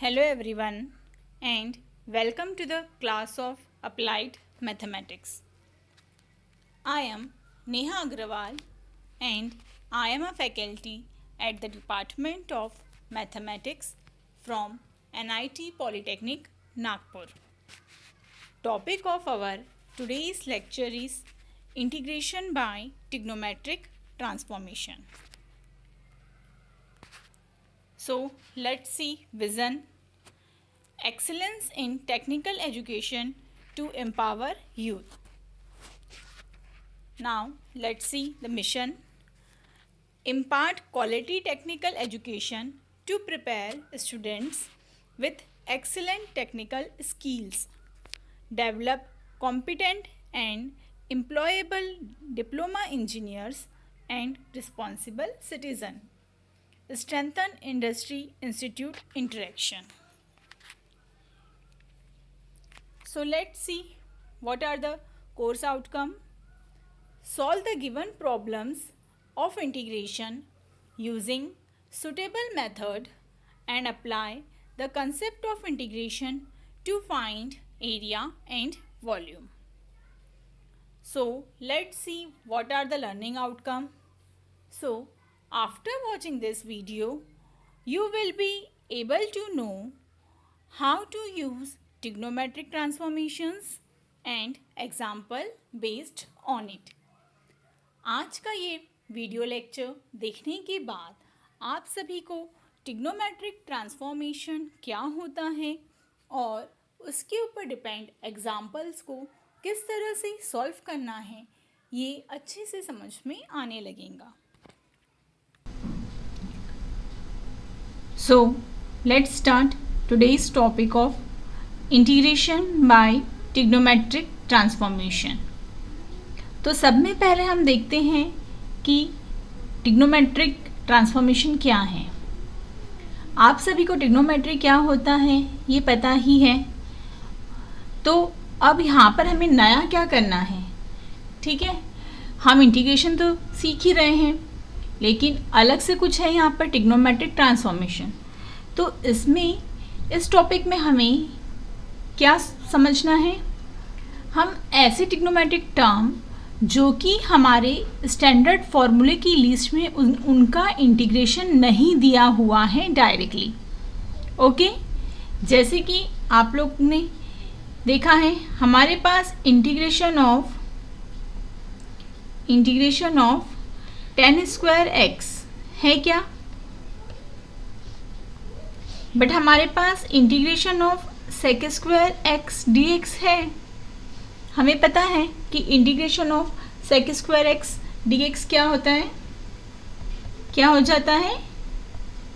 Hello everyone and welcome to the class of Applied Mathematics. I am Neha Agrawal and I am a faculty at the Department of Mathematics from NIT Polytechnic, Nagpur. Topic of our today's lecture is Integration by Trigonometric Transformation. So let's see vision. Excellence in technical education to empower youth. Now let's see the mission. Impart quality technical education to prepare students with excellent technical skills. Develop competent and employable diploma engineers and responsible citizen. Strengthen industry institute interaction. So let's see what are the course outcome. Solve the given problems of integration using suitable method and apply the concept of integration to find area and volume. So let's see what are the learning outcome. So after watching this video, you will be able to know how to use trigonometric transformations and example based on it. आज का ये video lecture देखने के बाद आप सभी को trigonometric transformation क्या होता है और उसके ऊपर डिपेंड एग्जाम्पल्स को किस तरह से सॉल्व करना है ये अच्छे से समझ में आने लगेगा. So let's start today's topic of integration by trigonometric transformation. तो सब में पहले हम देखते हैं कि ट्रिग्नोमेट्रिक ट्रांसफॉर्मेशन क्या है. आप सभी को ट्रिग्नोमेट्री क्या होता है ये पता ही है. तो अब यहाँ पर हमें नया क्या करना है. ठीक है, हम इंटीग्रेशन तो सीख ही रहे हैं लेकिन अलग से कुछ है यहाँ पर ट्रिग्नोमेट्रिक ट्रांसफॉर्मेशन. तो इसमें इस टॉपिक में हमें क्या समझना है. हम ऐसे ट्रिग्नोमेट्रिक टर्म जो कि हमारे स्टैंडर्ड फॉर्मूले की लिस्ट में उनका इंटीग्रेशन नहीं दिया हुआ है डायरेक्टली. ओके, जैसे कि आप लोग ने देखा है हमारे पास integration of tan square x है क्या, बट हमारे पास integration of sec square x dx है. हमें पता है कि integration of sec square x dx क्या होता है, क्या हो जाता है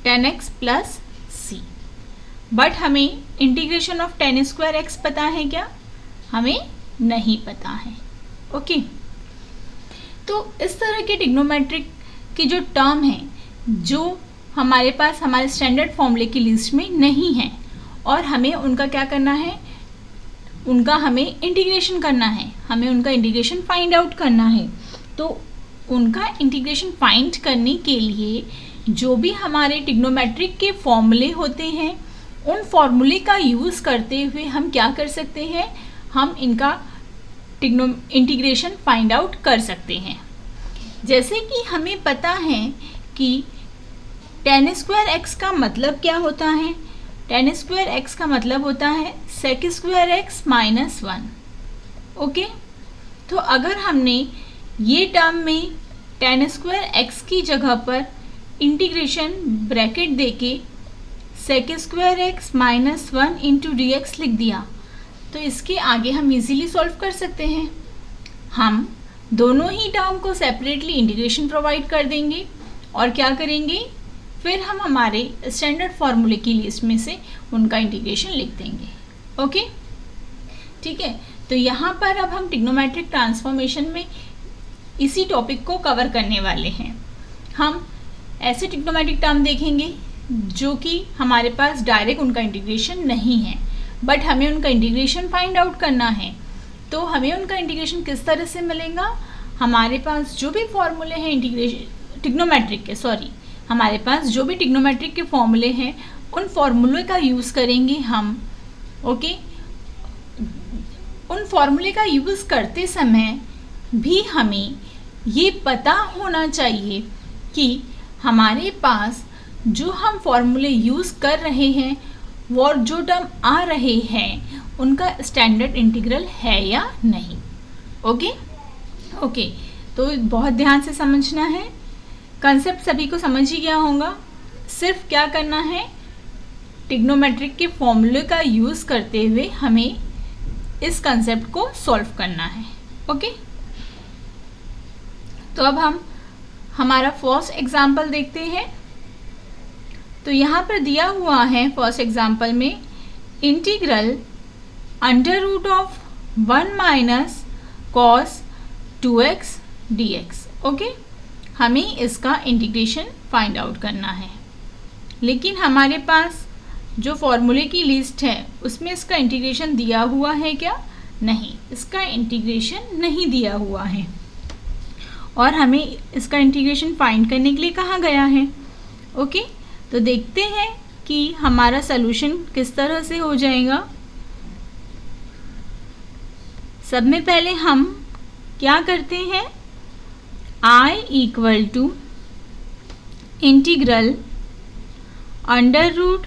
tan x plus c. But हमें integration of tan square x पता है क्या, हमें नहीं पता है. ओके, तो इस तरह के ट्रिग्नोमेट्रिक की जो टर्म है जो हमारे पास हमारे स्टैंडर्ड फॉर्मूले की लिस्ट में नहीं है और हमें उनका क्या करना है, उनका हमें इंटीग्रेशन करना है, हमें उनका इंटीग्रेशन फाइंड आउट करना है. तो उनका इंटीग्रेशन फाइंड करने के लिए जो भी हमारे ट्रिग्नोमेट्रिक के फॉर्मूले होते हैं उन फॉर्मूले का यूज़ करते हुए हम क्या कर सकते हैं, हम इनका इंटीग्रेशन फाइंड आउट कर सकते हैं. जैसे कि हमें पता है कि tan स्क्वायर x का मतलब क्या होता है. tan स्क्वायर x का मतलब होता है sec square x minus 1. Okay, तो अगर हमने ये टर्म में tan स्क्वायर x की जगह पर इंटीग्रेशन ब्रैकेट देके sec square x minus 1 into D x लिख दिया तो इसके आगे हम इजीली सॉल्व कर सकते हैं. हम दोनों ही टर्म को सेपरेटली इंटीग्रेशन प्रोवाइड कर देंगे और क्या करेंगे, फिर हम हमारे स्टैंडर्ड फार्मूले की लिस्ट में से उनका इंटीग्रेशन लिख देंगे. ओके, ठीक है. तो यहाँ पर अब हम ट्रिग्नोमेट्रिक ट्रांसफॉर्मेशन में इसी टॉपिक को कवर करने वाले हैं. हम ऐसे ट्रिग्नोमेट्रिक टर्म देखेंगे जो कि हमारे पास डायरेक्ट उनका इंटीग्रेशन नहीं है बट हमें उनका इंटीग्रेशन फाइंड आउट करना है. तो हमें उनका इंटीग्रेशन किस तरह से मिलेगा, हमारे पास जो भी फॉर्मूले हैं इंटीग्रेशन ट्रिग्नोमेट्रिक के हमारे पास जो भी ट्रिग्नोमेट्रिक के फॉर्मूले हैं उन फॉर्मूले का यूज़ करेंगे हम। ओके, उन फॉर्मूले का यूज़ करते समय भी हमें ये पता होना चाहिए कि हमारे पास जो हम फॉर्मूले यूज़ कर रहे हैं वो जो टर्म आ रहे हैं उनका स्टैंडर्ड इंटीग्रल है या नहीं। ओके ओके, तो बहुत ध्यान से समझना है। कंसेप्ट सभी को समझ ही गया होगा। सिर्फ क्या करना है, ट्रिग्नोमेट्रिक के फॉर्मूले का यूज़ करते हुए हमें इस कंसेप्ट को सॉल्व करना है। ओके, तो अब हम हमारा फर्स्ट एग्जाम्पल देखते हैं। तो यहाँ पर दिया हुआ है फर्स्ट एग्जाम्पल में integral under root of 1 minus cos 2x dx। Okay, हमें इसका इंटीग्रेशन फाइंड आउट करना है, लेकिन हमारे पास जो फॉर्मूले की लिस्ट है उसमें इसका इंटीग्रेशन दिया हुआ है क्या? नहीं, इसका इंटीग्रेशन नहीं दिया हुआ है और हमें इसका इंटीग्रेशन फाइंड करने के लिए कहा गया है। ओके, तो देखते हैं कि हमारा सॉल्यूशन किस तरह से हो जाएगा। सब में पहले हम क्या करते हैं, I equal to integral under root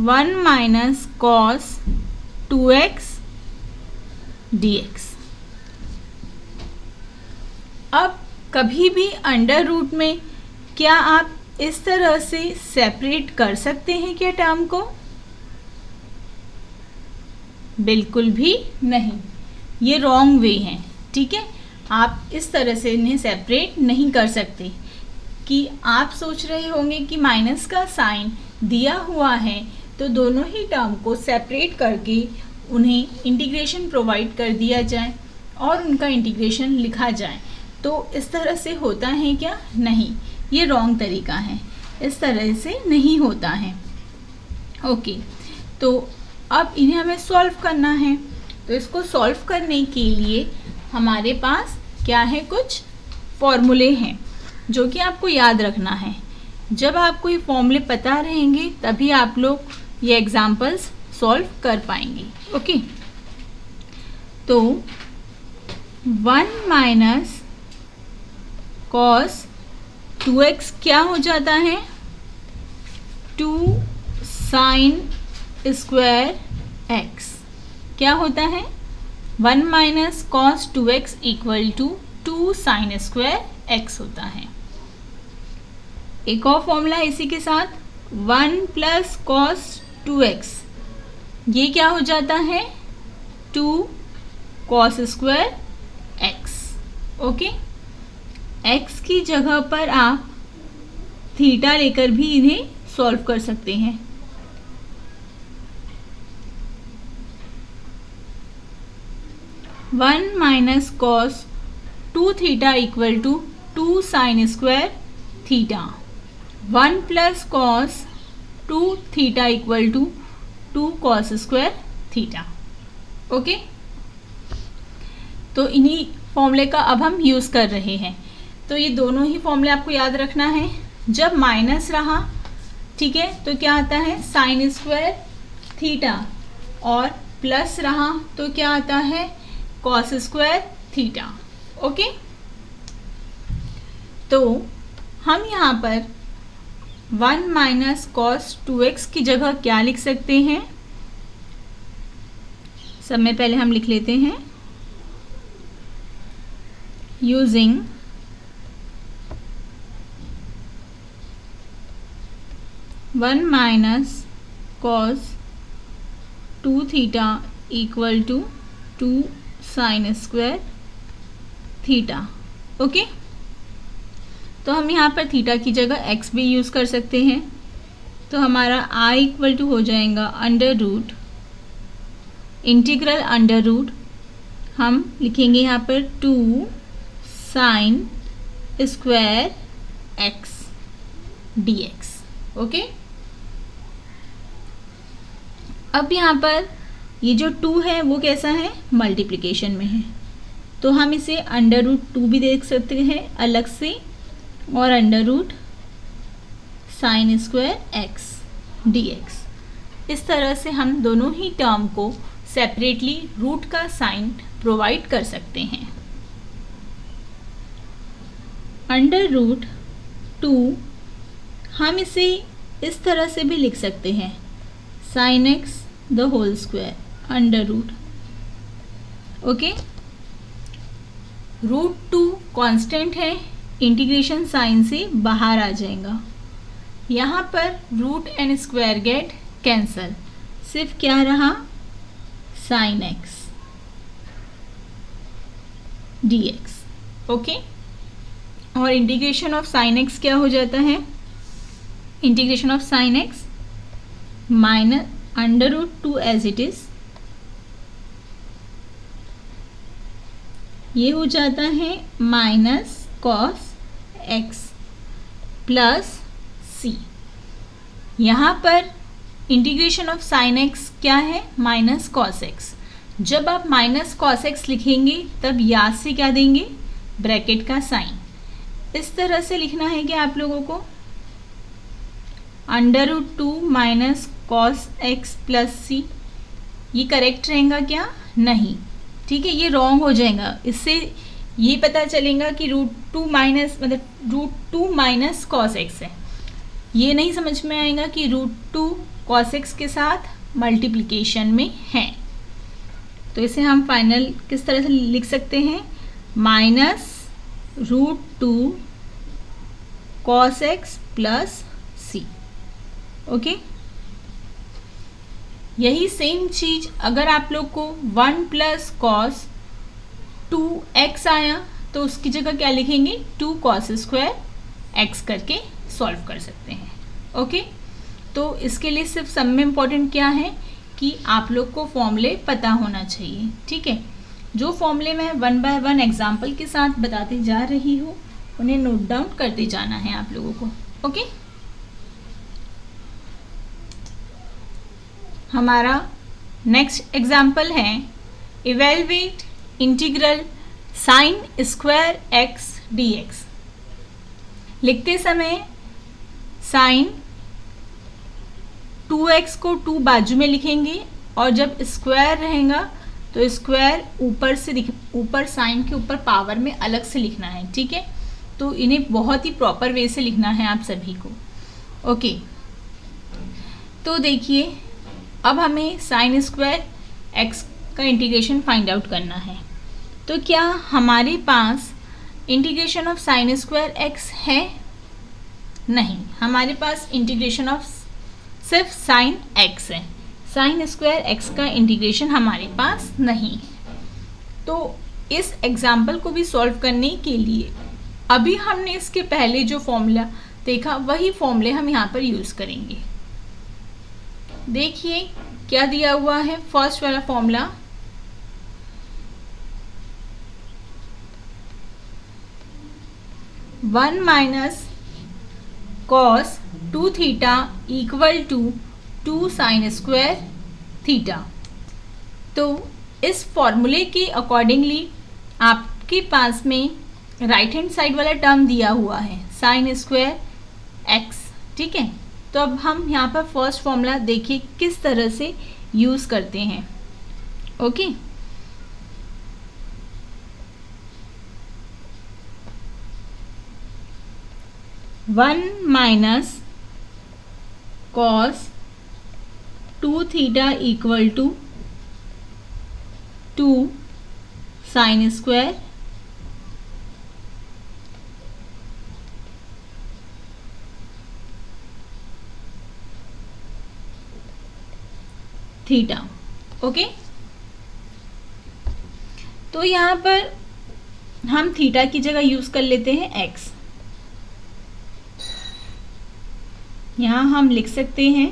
1 minus cos 2x dx। अब कभी भी अंडर रूट में क्या आप इस तरह से सेपरेट कर सकते हैं क्या टर्म को? बिल्कुल भी नहीं, ये रॉन्ग वे है। ठीक है, आप इस तरह से इन्हें सेपरेट नहीं कर सकते। कि आप सोच रहे होंगे कि माइनस का साइन दिया हुआ है तो दोनों ही टर्म को सेपरेट करके उन्हें इंटीग्रेशन प्रोवाइड कर दिया जाए और उनका इंटीग्रेशन लिखा जाए, तो इस तरह से होता है क्या? नहीं, ये रॉन्ग तरीका है, इस तरह से नहीं होता है। ओके, तो अब इन्हें हमें सॉल्व करना है। तो इसको सॉल्व करने के लिए हमारे पास क्या है, कुछ फॉर्मूले हैं जो कि आपको याद रखना है। जब आपको ये फॉर्मूले पता रहेंगे तभी आप लोग ये एग्जाम्पल्स सॉल्व कर पाएंगे। ओके, तो 1 माइनस कॉस 2x क्या हो जाता है, 2 साइन स्क्वायर x। क्या होता है, 1 minus cos 2x equal to 2 sine square x होता है। एक और फॉर्मूला है इसी के साथ, 1 प्लस कॉस 2x, ये क्या हो जाता है, 2 cos square x। Okay, x की जगह पर आप थीटा लेकर भी इन्हें सॉल्व कर सकते हैं। One minus cos 2 theta equal to 2 sine square theta. 1 plus cos 2 theta equal to 2 cos square theta. Okay, तो इन्हीं फॉर्मूले का अब हम यूज़ कर रहे हैं। तो ये दोनों ही फॉर्मूले आपको याद रखना है। जब माइनस रहा, ठीक है, तो क्या आता है, साइन स्क्वायर थीटा, और प्लस रहा तो क्या आता है, कॉस स्क्वायर थीटा। ओके, तो हम यहाँ पर 1 माइनस कॉस 2x की जगह क्या लिख सकते हैं, सब में पहले हम लिख लेते हैं, using 1 minus cos 2 theta equal to 2 sine square theta. Okay, तो हम यहाँ पर थीटा की जगह x भी यूज़ कर सकते हैं। तो हमारा I इक्वल टू हो जाएगा under root integral under root, हम लिखेंगे यहाँ पर 2 sine square x dx। Okay, अब यहाँ पर ये जो 2 है वो कैसा है, मल्टीप्लिकेशन में है, तो हम इसे अंडर रूट 2 भी देख सकते हैं अलग से, और under root sine square x। dx। इस तरह से हम दोनों ही टर्म को सेपरेटली रूट का साइन प्रोवाइड कर सकते हैं। अंडर रूट 2 हम इसे इस तरह से भी लिख सकते हैं, sine x the whole square under root. Okay, root 2 constant है, इंटीग्रेशन साइन से बाहर आ जाएगा। यहाँ पर root and square get cancel, सिर्फ क्या रहा, साइन एक्स dx। ओके, और इंटीग्रेशन ऑफ साइन एक्स क्या हो जाता है, integration of sine x minus under root 2 as it is, ये हो जाता है minus cos x plus c. यहाँ पर इंटीग्रेशन ऑफ साइन एक्स क्या है, माइनस कॉस एक्स। जब आप माइनस कॉस एक्स लिखेंगे तब याद से क्या देंगे, ब्रैकेट का साइन। इस तरह से लिखना है कि आप लोगों को under root 2 minus cos x plus c, ये करेक्ट रहेगा क्या, नहीं, ठीक है, ये रॉन्ग हो जाएगा। इससे ये पता चलेगा कि रूट 2 माइनस मतलब रूट 2 माइनस कॉस एक्स है, ये नहीं समझ में आएगा कि रूट 2 कॉस एक्स के साथ मल्टीप्लिकेशन में है। तो इसे हम फाइनल किस तरह से लिख सकते हैं, minus root 2 cos x plus c. Okay, यही सेम चीज अगर आप लोग को 1 प्लस कॉस 2x आया तो उसकी जगह क्या लिखेंगे, 2 कॉस स्क्वायर एक्स करके सॉल्व कर सकते हैं। ओके, तो इसके लिए सिर्फ सब में इम्पोर्टेंट क्या है कि आप लोग को फॉर्मूले पता होना चाहिए। ठीक है, जो फॉर्मूले मैं 1 बाय 1 एग्जाम्पल के साथ बताते जा रही हूँ उन्हें नोट डाउन करते जाना है आप लोगों को। ओके, हमारा नेक्स्ट एग्जाम्पल है evaluate integral sine square x dx। लिखते समय साइन 2x को 2 बाजू में लिखेंगे और जब स्क्वायर रहेगा तो स्क्वायर ऊपर से ऊपर साइन के ऊपर पावर में अलग से लिखना है। ठीक है, तो इन्हें बहुत ही प्रॉपर वे से लिखना है आप सभी को। ओके, तो देखिए अब हमें साइन स्क्वायर एक्स का इंटीग्रेशन फाइंड आउट करना है। तो क्या हमारे पास integration of sine square x है, नहीं, हमारे पास इंटीग्रेशन ऑफ सिर्फ साइन एक्स है, साइन स्क्वायर एक्स का इंटीग्रेशन हमारे पास नहीं। तो इस एग्जाम्पल को भी सॉल्व करने के लिए अभी हमने इसके पहले जो फॉर्मूला देखा वही फॉर्मूले हम यहाँ पर यूज़ करेंगे। देखिए क्या दिया हुआ है, फर्स्ट वाला formula 1 minus cos 2 theta equal to 2 sine square theta. तो इस फॉर्मूले के अकॉर्डिंगली आपके पास में राइट हैंड साइड वाला टर्म दिया हुआ है साइन स्क्वायर एक्स। ठीक है, तो अब हम यहाँ पर फर्स्ट फॉर्मूला देखिए किस तरह से यूज़ करते हैं। Okay, one minus cos 2 theta equal to 2 sine square theta. Okay, तो यहाँ पर हम थीटा की जगह यूज कर लेते हैं एक्स। यहाँ हम लिख सकते हैं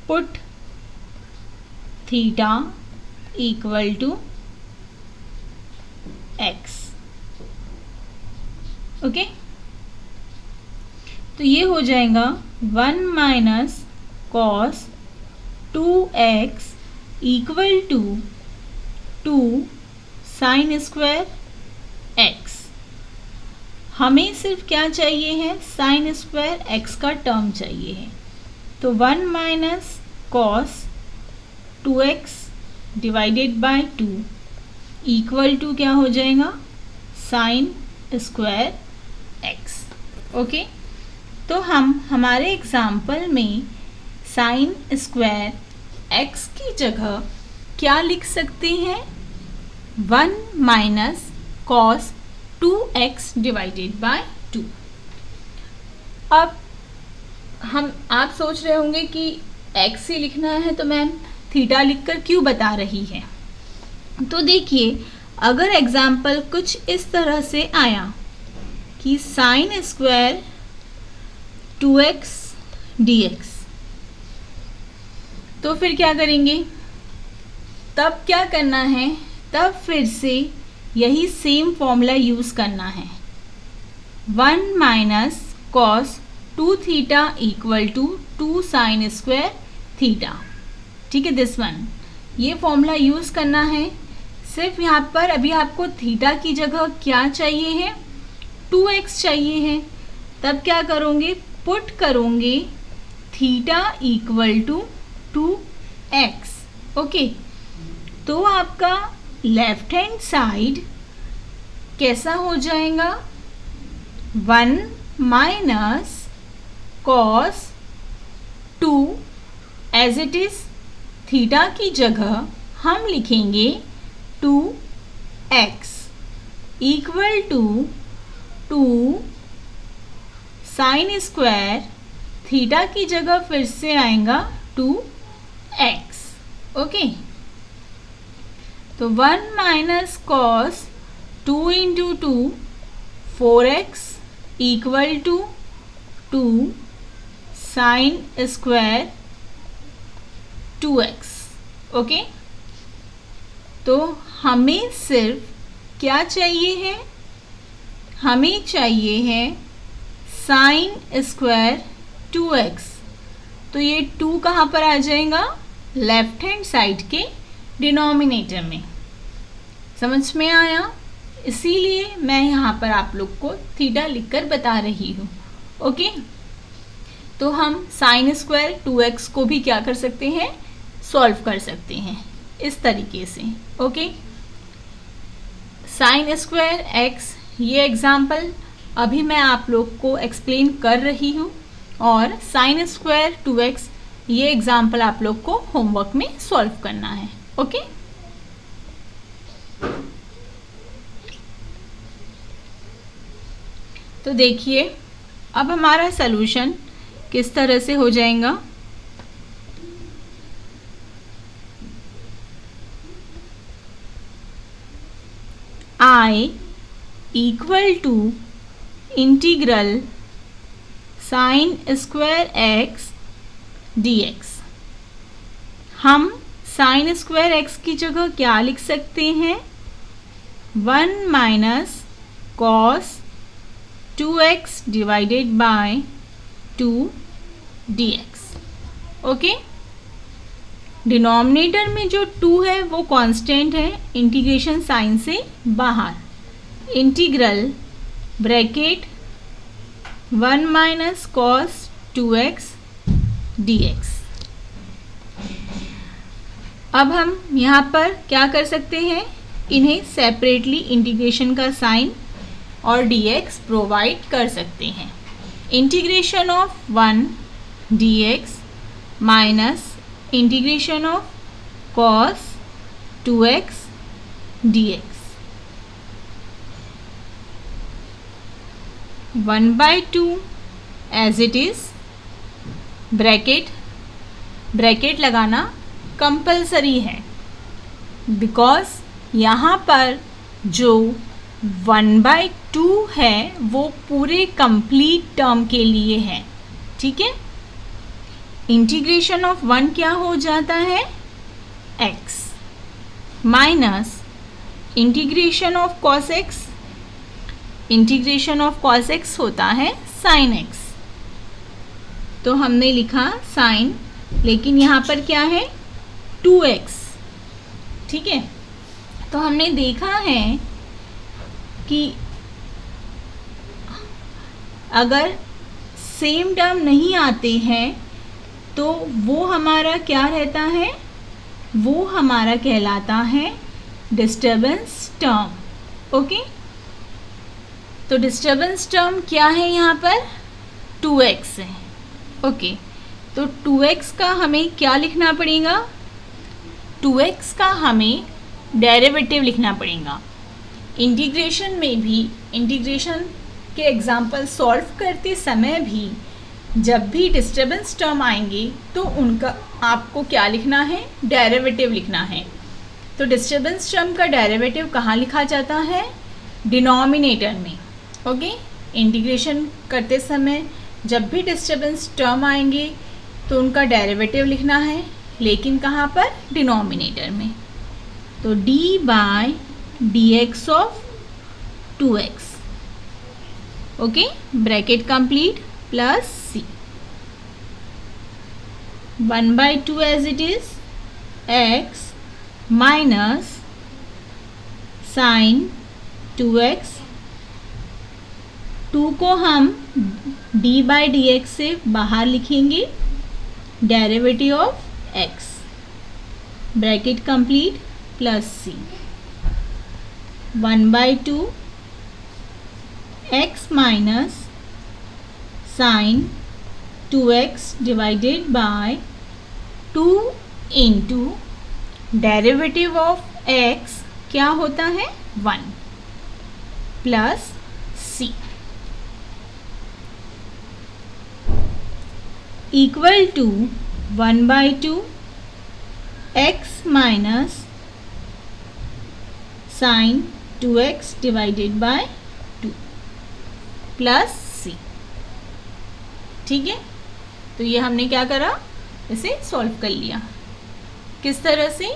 put theta equal to x. Okay, तो ये हो जाएगा 1 minus cos 2x equal to 2 sine square x. हमें सिर्फ क्या चाहिए है, साइन स्क्वायर एक्स का टर्म चाहिए है। तो 1 minus cos 2x divided by 2 equal to क्या हो जाएगा, साइन स्क्वायर एक्स। ओके, तो हम हमारे एग्जाम्पल में साइन स्क्वायर एक्स की जगह क्या लिख सकते हैं, 1 minus cos 2x divided by 2। अब आप सोच रहे होंगे कि x ही लिखना है तो मैम थीटा लिखकर क्यों बता रही है। तो देखिए, अगर एग्जाम्पल कुछ इस तरह से आया कि साइन स्क्वायर 2x dx, तो फिर क्या करेंगे, तब क्या करना है, तब फिर से यही सेम फॉर्मूला यूज़ करना है, 1 minus cos 2 theta equal to 2 sine square theta. ठीक है, दिस वन, ये फॉर्मूला यूज़ करना है। सिर्फ यहाँ पर अभी आपको थीटा की जगह क्या चाहिए है, 2x चाहिए है। तब क्या करोगे, पुट करोगे theta equal to 2x। Okay, तो आपका लेफ्ट हैंड साइड कैसा हो जाएगा, 1 minus cos 2 as it is, theta की जगह हम लिखेंगे 2x equal to 2 sine square, theta की जगह फिर से आएगा 2x। ओके, तो 1 minus cos 2 into 2 4x equal to 2 sine square 2x। Okay, तो हमें सिर्फ क्या चाहिए है, हमें चाहिए है साइन स्क्वायर 2x। तो ये 2 कहाँ पर आ जाएगा, लेफ्ट हैंड साइड के डिनोमिनेटर में। समझ में आया, इसीलिए मैं यहाँ पर आप लोग को थीटा लिखकर बता रही हूँ। ओके, तो हम साइन स्क्वायर 2x को भी क्या कर सकते हैं, सॉल्व कर सकते हैं इस तरीके से। ओके, साइन स्क्वायर x, ये एग्जाम्पल अभी मैं आप लोग को एक्सप्लेन कर रही हूँ, और साइन स्क्वायर 2x ये एग्जाम्पल आप लोग को होमवर्क में सॉल्व करना है। ओके, तो देखिए अब हमारा सलूशन किस तरह से हो जाएगा। I equal to integral sine square x dx। हम साइन स्क्वायर x की जगह क्या लिख सकते हैं, 1 minus cos 2x divided by 2 dx। Okay, denominator में जो 2 है वो कांस्टेंट है, इंटीग्रेशन साइन से बाहर, integral bracket 1 minus cos 2x dx। अब हम यहाँ पर क्या कर सकते हैं, इन्हें सेपरेटली इंटीग्रेशन का साइन और dx प्रोवाइड कर सकते हैं। Integration of 1 dx minus integration of cos 2x dx, 1/2 as it is, bracket लगाना कंपलसरी है, बिकॉज यहाँ पर जो 1/2 है वो पूरे कंप्लीट टर्म के लिए है। ठीक है, इंटीग्रेशन ऑफ 1 क्या हो जाता है, x minus integration of cos x, integration of cos x होता है sin x। तो हमने लिखा sin, लेकिन यहाँ पर क्या है 2x। ठीक है, तो हमने देखा है कि अगर सेम टर्म नहीं आते हैं तो वो हमारा क्या रहता है, वो हमारा कहलाता है डिस्टर्बेंस टर्म। ओके, तो डिस्टर्बेंस टर्म क्या है यहाँ पर, 2x है। ओके, तो 2x का हमें क्या लिखना पड़ेगा, 2x का हमें डेरिवेटिव लिखना पड़ेगा। इंटीग्रेशन में भी, इंटीग्रेशन के एग्जाम्पल सॉल्व करते समय भी जब भी डिस्टर्बेंस टर्म आएंगे तो उनका आपको क्या लिखना है, डेरिवेटिव लिखना है। तो डिस्टर्बेंस टर्म का डेरिवेटिव कहाँ लिखा जाता है, डिनोमिनेटर में। ओके, इंटीग्रेशन करते समय जब भी डिस्टर्बेंस टर्म आएंगे तो उनका डेरिवेटिव लिखना है, लेकिन कहाँ पर, डिनोमिनेटर में। तो d by dx of 2x, okay, bracket complete, plus c, 1/2 as it is x minus sine 2x, 2 को हम d बाई डी एक्स से बाहर लिखेंगे, derivative of x, bracket complete, plus c, 1/2 x minus sine 2x divided by 2 into derivative of x क्या होता है, 1, plus c, equal to 1/2 x minus sine 2x divided by 2 plus c। ठीक है, तो ये हमने क्या करा, इसे सॉल्व कर लिया। किस तरह से,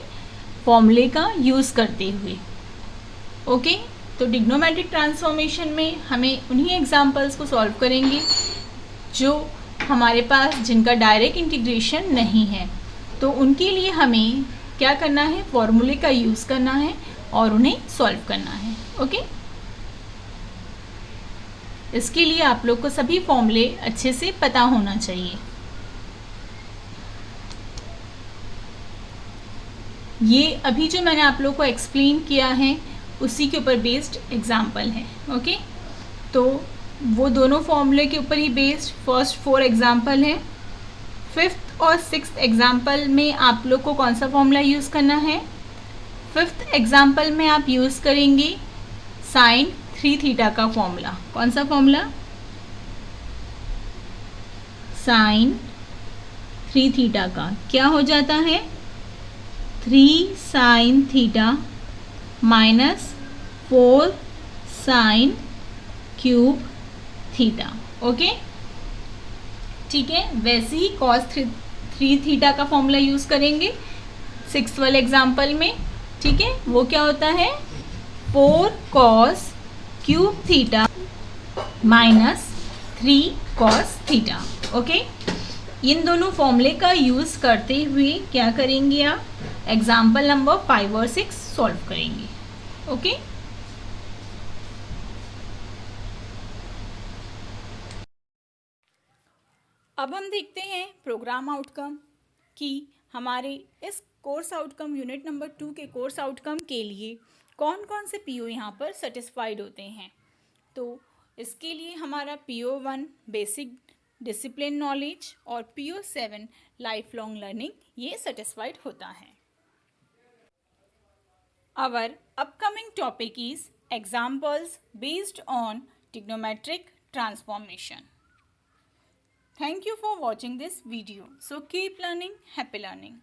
फॉर्मूले का यूज़ करते हुए। ओके, तो ट्रिग्नोमेट्रिक ट्रांसफॉर्मेशन में हमें उन्हीं एग्जांपल्स को सॉल्व करेंगे जो हमारे पास, जिनका डायरेक्ट इंटीग्रेशन नहीं है, तो उनके लिए हमें क्या करना है, फॉर्मूले का यूज़ करना है और उन्हें सॉल्व करना है। ओके, इसके लिए आप लोग को सभी फॉर्मूले अच्छे से पता होना चाहिए। ये अभी जो मैंने आप लोग को एक्सप्लेन किया है उसी के ऊपर बेस्ड एग्जाम्पल है। ओके, तो वो दोनों फॉर्मूले के ऊपर ही बेस्ड फर्स्ट 4 एग्जाम्पल है। 5th और 6th एग्जाम्पल में आप लोग को कौन सा फॉर्मूला यूज़ करना है, 5th एग्जाम्पल में आप यूज़ करेंगे साइन 3 थीटा का फॉर्मूला। कौन सा फॉर्मूला, साइन 3 थीटा का क्या हो जाता है, 3 sine theta minus 4 sine cube theta. Okay, ठीक है, वैसे ही कॉस 3 थीटा का फॉर्मूला यूज़ करेंगे 6th वाले एग्जाम्पल में। ठीक है, वो क्या होता है, 4 cos cube theta minus 3 cos theta. Okay, इन दोनों फॉर्मूले का यूज़ करते हुए क्या करेंगे आप, एग्जाम्पल नंबर 5 और 6 सॉल्व करेंगे। ओके, अब हम देखते हैं प्रोग्राम आउटकम कि हमारे इस कोर्स आउटकम यूनिट नंबर 2 के कोर्स आउटकम के लिए कौन कौन से पीओ यहाँ पर सेटिस्फाइड होते हैं। तो इसके लिए हमारा PO1 बेसिक डिसिप्लिन नॉलेज और PO7 लाइफ लॉन्ग लर्निंग ये सेटिस्फाइड होता है। Our upcoming topic is examples based on trigonometric transformation. Thank you for watching this video. So keep learning, happy learning.